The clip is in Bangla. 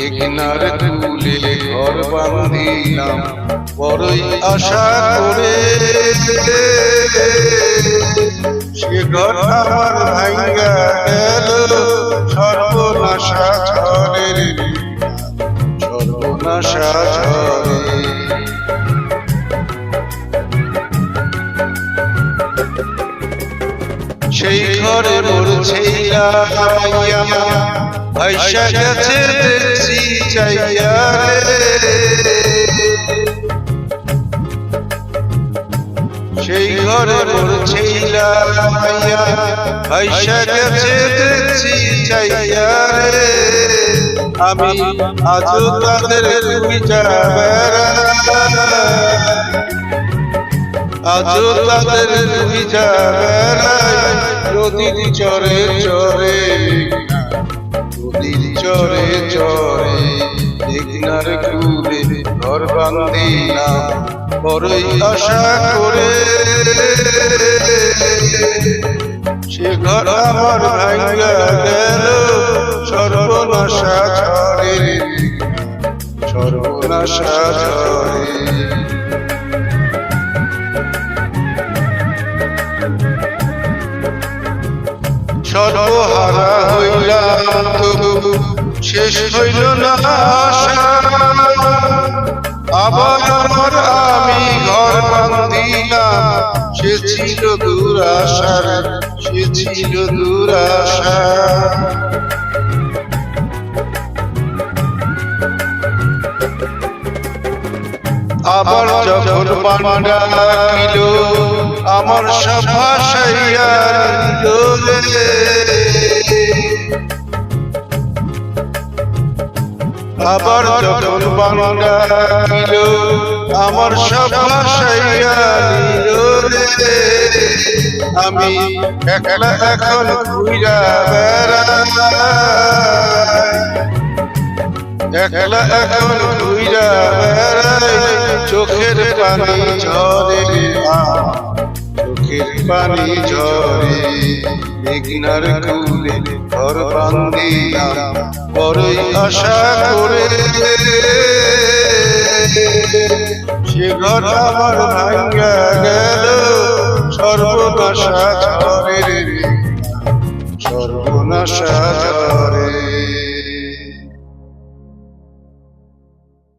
মেঘনার কূলে ঘর বাঁধিলাম বড়ই আশা করে, সে ঘর আমার ভাঙ্গা গেল সর্বনাশা ঝড়ে, সর্বনাশা ঝড়ে। সেই ঘরে মোর ছেইলা ভাইসা গেছে দেখছি চাইয়া রে, সেই ঘরে মোর ছেইলা ভাইসা গেছে দেখছি চাইয়া রে। আমি আজও তাদের খুঁজা বেড়াই, আজও তাদের খুঁজা বেড়াই নদীর চরে চরে, নদীর চরে চরে। মেঘনার কূলে ঘর বাঁধিলাম বড়ই আশা করে, সে ঘর আমার ভাঙ্গা গেল সর্বনাশা ঝড়ে, সর্বনাশা ঝড়ে। সর্বহারা হইলাম তবু শেষ হইল না আশা, আবার আমার আমি ঘর বাঁধিলাম সে ছিল দুরাশার, সে ছিল দুরাশা। আবার যখন পান্ডা কিল আমার সব ভাসাইয়া নিল রে, আবার যখন পান্ডা কিল আমার সব ভাসাইয়া নিল রে। আমি একলা এখন ঘুইরা বেড়াই, একলা এখন ঘুইরা বেড়াই চোখের পানি ঝরে, চোখের পানি ঝরে। মেঘনার কূলে ঘর বাঁধিলাম বড়ই আশা করে, সে ঘর আমার ভাঙ্গা গেল সর্বনাশা ঝড়ে, সর্বনাশা ঝড়ে।